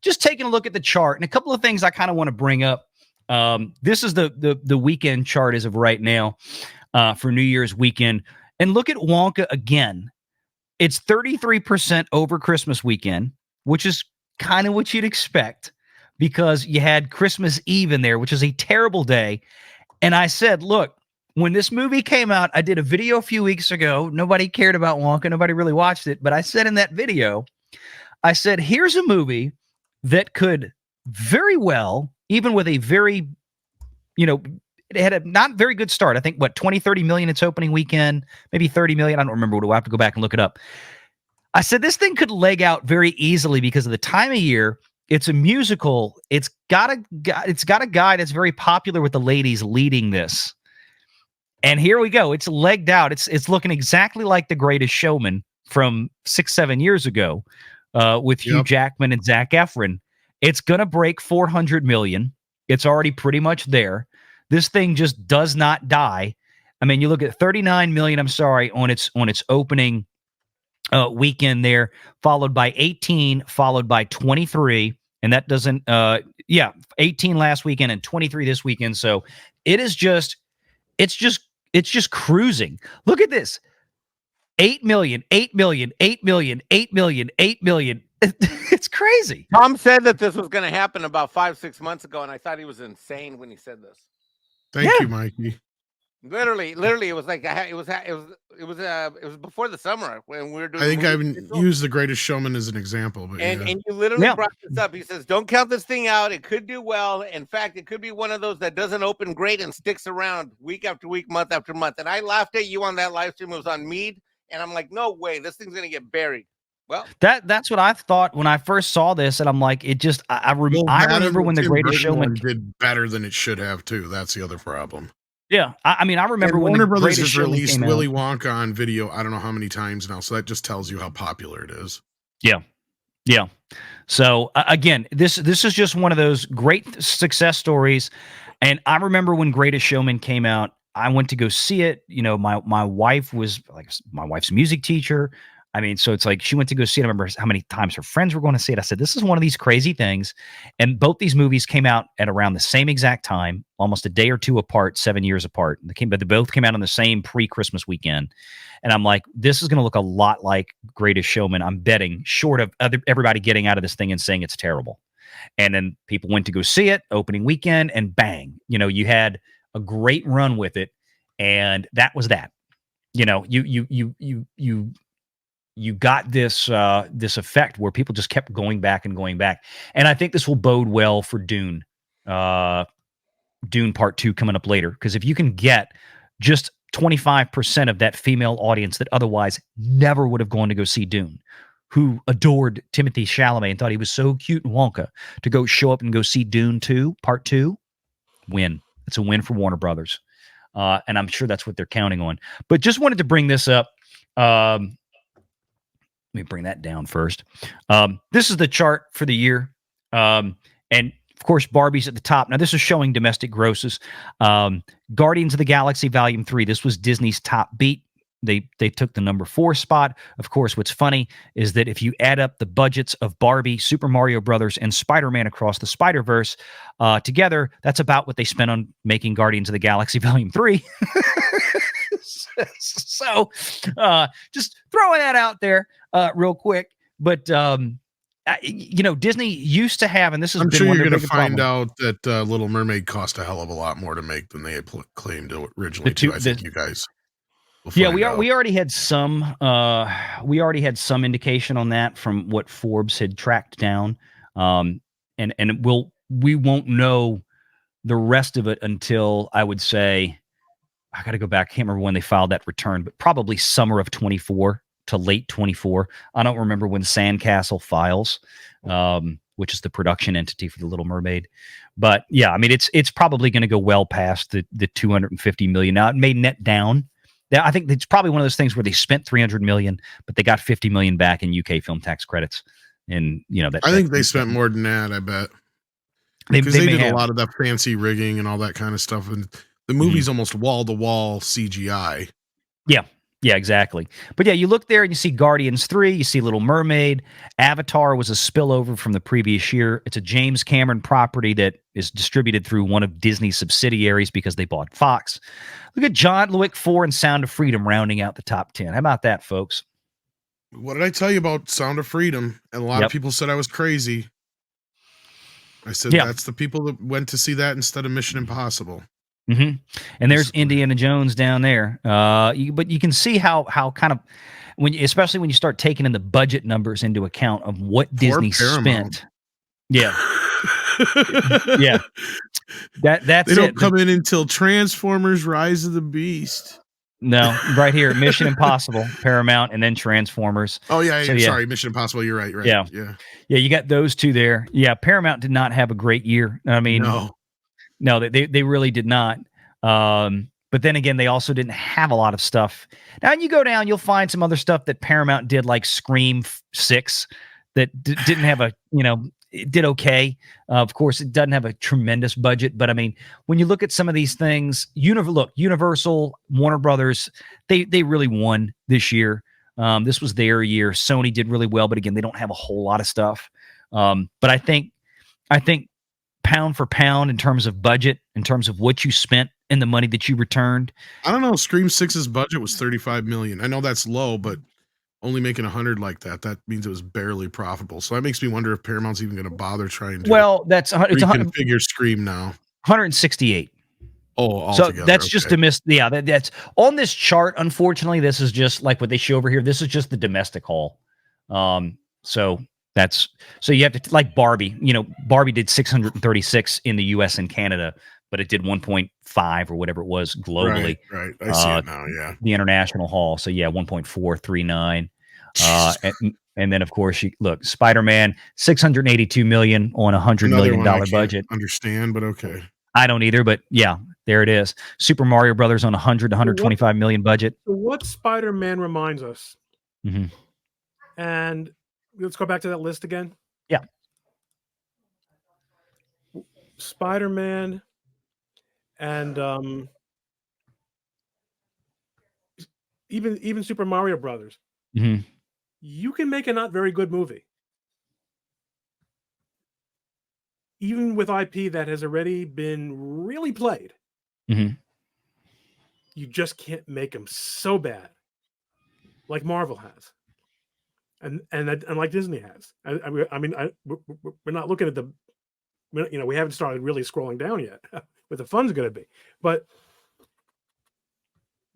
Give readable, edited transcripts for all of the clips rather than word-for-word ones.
just taking a look at the chart and a couple of things I kind of want to bring up. This is the weekend chart as of right now for New Year's weekend. And look at Wonka again. It's 33% over Christmas weekend, which is kind of what you'd expect because you had Christmas Eve in there, which is a terrible day. And I said, look, when this movie came out, I did a video a few weeks ago. Nobody cared about Wonka. Nobody really watched it. But I said in that video, I said, here's a movie that could very well, even with a very, it had a not very good start. I think, 20-30 million its opening weekend, maybe 30 million. I don't remember. We'll have to go back and look it up. I said, this thing could leg out very easily because of the time of year. It's a musical. It's got a guy that's very popular with the ladies leading this. And here we go. It's legged out. It's looking exactly like The Greatest Showman from 6-7 years ago with Hugh Jackman and Zac Efron. It's going to break 400 million. It's already pretty much there. This thing just does not die. I mean, you look at 39 million, on its opening weekend there, followed by 18, followed by 23. And that doesn't, 18 last weekend and 23 this weekend. So it's just cruising. Look at this. 8 million, 8 million, 8 million, 8 million, 8 million. It's crazy. Tom said that this was going to happen about 5-6 months ago, and I thought he was insane when he said this. Thank you, Mikey. Literally, it was like it was before the summer when we were doing. I think I haven't used The Greatest Showman as an example, but and you literally brought this up. He says, "Don't count this thing out. It could do well. In fact, it could be one of those that doesn't open great and sticks around week after week, month after month." And I laughed at you on that live stream. It was on Mead, and I'm like, "No way, this thing's gonna get buried." Well, that's what I thought when I first saw this, and I'm like, it just I remember when The Greatest Showman did better than it should have too. That's the other problem. Yeah, I mean, I remember when Warner The Brothers Greatest has Showman released came Willy out. Wonka on video. I don't know how many times now, so that just tells you how popular it is. Yeah. So again, this is just one of those great success stories, and I remember when Greatest Showman came out. I went to go see it. My wife was my wife's music teacher. I mean, so it's like she went to go see it. I remember how many times her friends were going to see it. I said, this is one of these crazy things. And both these movies came out at around the same exact time, almost a day or two apart, 7 years apart. But they both came out on the same pre-Christmas weekend. And I'm like, this is going to look a lot like Greatest Showman. I'm betting, short of everybody getting out of this thing and saying it's terrible. And then people went to go see it opening weekend, and bang, you had a great run with it. And that was that. You got this effect where people just kept going back and going back. And I think this will bode well for Dune Part 2 coming up later. Because if you can get just 25% of that female audience that otherwise never would have gone to go see Dune, who adored Timothée Chalamet and thought he was so cute in Wonka, to go show up and go see Dune 2, Part 2, win. It's a win for Warner Brothers. And I'm sure that's what they're counting on. But just wanted to bring this up. Let me bring that down first. This is the chart for the year. And of course, Barbie's at the top. Now, this is showing domestic grosses. Guardians of the Galaxy Volume 3. This was Disney's top beat. They took the number 4 spot. Of course, what's funny is that if you add up the budgets of Barbie, Super Mario Brothers, and Spider-Man Across the Spider-Verse together, that's about what they spent on making Guardians of the Galaxy Volume 3. So just throwing that out there real quick. But Disney used to have, and this has I'm been sure one you're of going their to find problems. out that Little Mermaid cost a hell of a lot more to make than they had claimed originally. I think you guys. We already had some indication on that from what Forbes had tracked down, and we won't know the rest of it until, I would say, I got to go back. I can't remember when they filed that return, but probably summer of 24 to late 24. I don't remember when Sandcastle files, which is the production entity for The Little Mermaid. But yeah, I mean, it's probably going to go well past the $250 million. Now, it may net down. I think it's probably one of those things where they spent $300 million, but they got $50 million back in UK film tax credits. And I think they spent more than that. I bet because they did a lot of that fancy rigging and all that kind of stuff, and the movie's almost wall to wall CGI. Yeah, Yeah, exactly. But yeah, you look there and you see Guardians 3, you see Little Mermaid. Avatar was a spillover from the previous year. It's a James Cameron property that is distributed through one of Disney's subsidiaries because they bought Fox. Look at John Wick 4 and Sound of Freedom rounding out the top 10. How about that, folks? What did I tell you about Sound of Freedom? And a lot of people said I was crazy. I said that's the people that went to see that instead of Mission Impossible. Mm-hmm. And there's Indiana Jones down there. But you can see how kind of especially when you start taking in the budget numbers into account of what Disney spent. Yeah. Yeah. That's they don't come in until Transformers: Rise of the Beast. No, right here, Mission Impossible, Paramount, and then Transformers. Oh yeah, sorry, Mission Impossible. You're right. Yeah. You got those two there. Yeah, Paramount did not have a great year. I mean, no, they really did not. But then again, they also didn't have a lot of stuff. Now, when you go down, you'll find some other stuff that Paramount did, like Scream 6, that didn't have it did okay. Of course, it doesn't have a tremendous budget, but I mean, when you look at some of these things, Universal, Warner Brothers, they really won this year. This was their year. Sony did really well, but again, they don't have a whole lot of stuff. But I think pound for pound, in terms of budget, in terms of what you spent and the money that you returned. I don't know. Scream 6's budget was $35 million. I know that's low, but only making 100 like that means it was barely profitable. So that makes me wonder if Paramount's even going to bother trying to that's reconfigure Scream now. 168. Oh, altogether. So that's just that's on this chart. Unfortunately, this is just like what they show over here. This is just the domestic haul. So you have to, like Barbie. Barbie did 636 in the U.S. and Canada, but it did 1.5 or whatever it was globally. Right. I see it now. Yeah. The international haul. So yeah, 1.439. And then of course look, Spider-Man, 682 million on $100 million budget. Understand, but okay. I don't either, but yeah, there it is. Super Mario Brothers on 125 million budget. What Spider-Man reminds us. Mm-hmm. And let's go back to that list again. Yeah. Spider-Man and even Super Mario Brothers. Mm-hmm. You can make a not very good movie. Even with IP that has already been really played. Mm-hmm. You just can't make them so bad like Marvel has. And like Disney has. I mean, we're not looking at we haven't started really scrolling down yet what the fun's going to be, but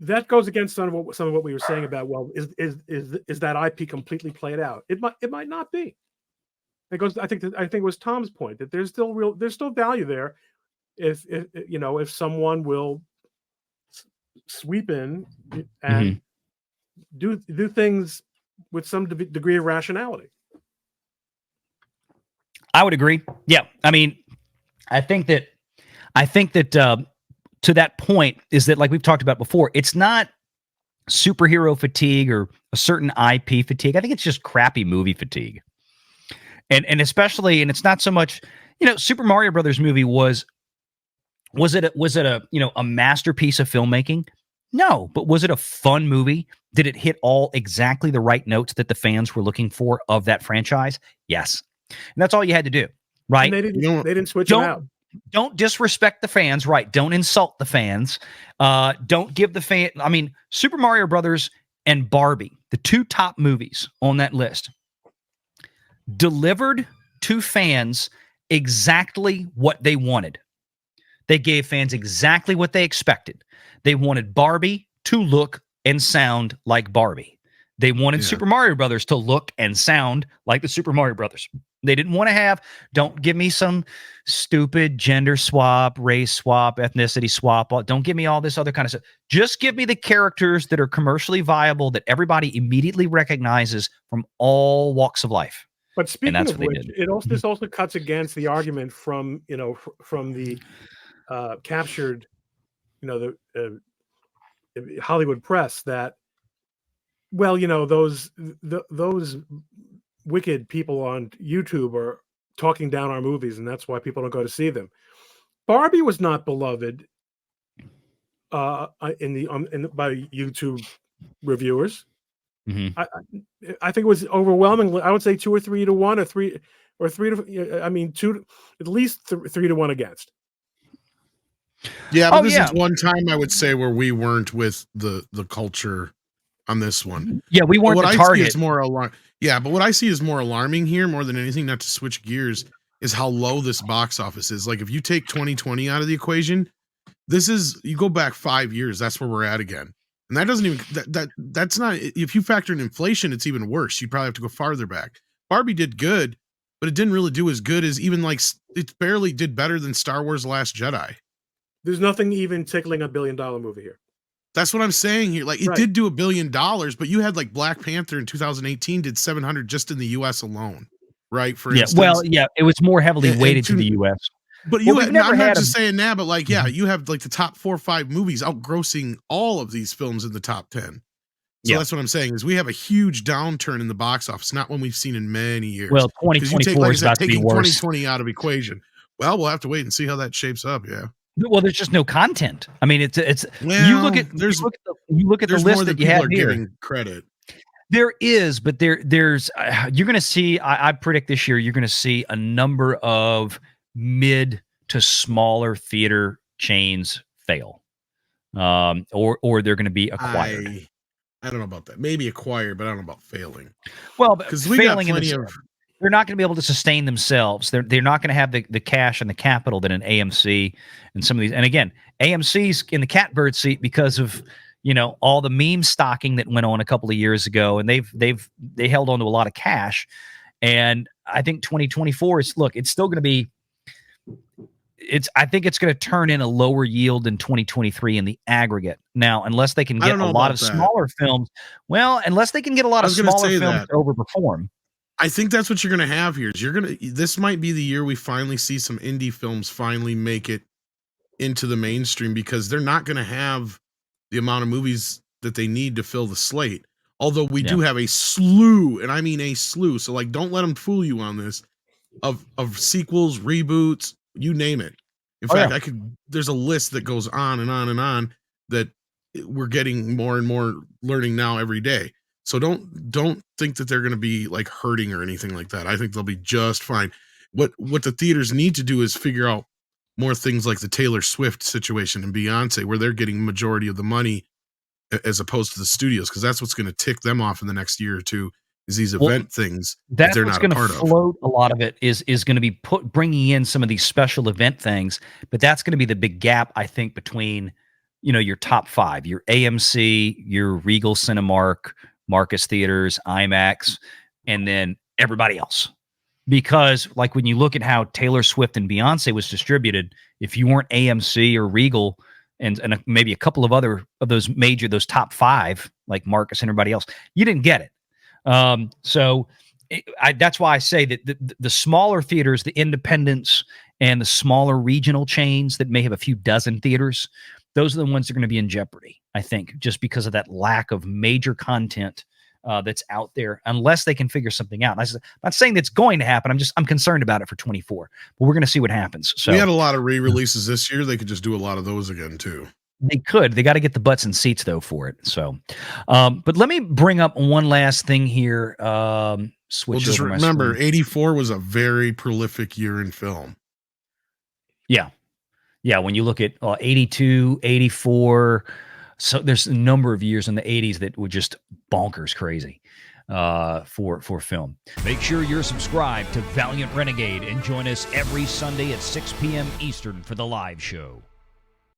that goes against some of what we were saying about, well, is that IP completely played out? It might not be. It goes. I think it was Tom's point that there's still value there if someone will sweep in and do things with some degree of rationality. I would agree. Yeah. I mean, I think that to that point is that, like we've talked about before, it's not superhero fatigue or a certain IP fatigue. I think it's just crappy movie fatigue. And especially, and it's not so much, Super Mario Brothers movie was it a masterpiece of filmmaking? No, but was it a fun movie? Did it hit exactly the right notes that the fans were looking for of that franchise? Yes. And that's all you had to do, right? And they didn't switch them out. Don't disrespect the fans, right? Don't insult the fans. Don't give the fan. I mean, Super Mario Brothers and Barbie, the two top movies on that list, delivered to fans exactly what they wanted. They gave fans exactly what they expected. They wanted Barbie to look and sound like Barbie. They wanted Super Mario Brothers to look and sound like the Super Mario Brothers. They didn't want to don't give me some stupid gender swap, race swap, ethnicity swap. Don't give me all this other kind of stuff. Just give me the characters that are commercially viable, that everybody immediately recognizes from all walks of life. But speaking of which, this also cuts against the argument from the captured, the Hollywood press that, well, those wicked people on YouTube are talking down our movies, and that's why people don't go to see them. Barbie was not beloved by YouTube reviewers. Mhm. I think it was overwhelmingly. I would say 2 or 3 to 1, or 3 to. I mean, at least 3 to 1 against. Yeah, but Oh, this yeah. is one time I would say where we weren't with the culture on this one. Yeah, we But weren't what the I see target. is more alarm. Yeah, but what I see is more alarming here, more than anything, not to switch gears, is how low this box office is. Like if you take 2020 out of the equation, this is you go back 5 years, that's where we're at again. And that doesn't even that's not if you factor in inflation, it's even worse. You'd probably have to go farther back. Barbie did good, but it didn't really do as good as even like it barely did better than Star Wars: The Last Jedi. There's nothing even tickling $1 billion movie here. That's what I'm saying here. Like it Right. did do $1 billion, but you had like Black Panther in 2018 did 700 just in the US alone, right? For Yeah, instance. well, yeah, it was more heavily And weighted to to- the U.S. But Well, you we've had, never I'm not had just saying that, but like, yeah, Mhm. you have like the top 4 or 5 movies outgrossing all of these films in the top 10. So Yeah. that's what I'm saying is we have a huge downturn in the box office, not one we've seen in many years. Well, Because you take, 2024 like I is said, about to be taking worse. 2020 out of equation. Well, we'll have to wait and see how that shapes up. Yeah. Well, there's just no content. I mean, it's Well, you look at there's the there's list more that than you people have are here. giving credit. There is, but there's you're going to see. I predict this year you're going to see a number of mid to smaller theater chains fail, or they're going to be acquired. I don't know about that. Maybe acquired, but I don't know about failing. Well, Because we got failing in plenty the of. they're not going to be able to sustain themselves. They're not going to have the cash and the capital that an AMC and some of these. And again, AMC's in the catbird seat because of all the meme stocking that went on a couple of years ago, and they held on to a lot of cash. And I think 2024 is it's still going to be. I think it's going to turn in a lower yield than 2023 in the aggregate. Now, unless they can I get don't a know lot about of that. smaller films, unless they can get a lot I of was gonna smaller say films that. to overperform. I think that's what you're going to have here. This might be the year we finally see some indie films finally make it into the mainstream because they're not going to have the amount of movies that they need to fill the slate. Although we do have a slew, and I mean a slew. So like, don't let them fool you on this of sequels, reboots, you name it. In fact, there's a list that goes on and on and on that we're getting more and more learning now every day. So don't think that they're going to be like hurting or anything like that. I think they'll be just fine. What the theaters need to do is figure out more things like the Taylor Swift situation and Beyonce, where they're getting majority of the money as opposed to the studios, because that's what's going to tick them off in the next year or two. Is these event things that That's they're what's not a going to part of. float a lot of it is going to be bringing in some of these special event things, but that's going to be the big gap, I think, between your top 5, your AMC, your Regal Cinemark, Marcus Theaters, IMAX, and then everybody else. Because like when you look at how Taylor Swift and Beyonce was distributed, if you weren't AMC or Regal and maybe a couple of other of those top 5 like Marcus and everybody else, you didn't get it. That's why I say that the smaller theaters, the independents, and the smaller regional chains that may have a few dozen theaters, those are the ones that are going to be in jeopardy, I think, just because of that lack of major content that's out there, unless they can figure something out. I'm not saying that's going to happen. I'm concerned about it for 24, but we're going to see what happens. So we had a lot of re-releases this year. They could just do a lot of those again too. They got to get the butts and seats though for it. So, but let me bring up one last thing here. Switch just over my remember, screen. 84 was a very prolific year in film. Yeah. When you look at 82, 84, so there's a number of years in the 80s that were just bonkers crazy for film. Make sure you're subscribed to Valiant Renegade and join us every Sunday at 6 p.m. Eastern for the live show.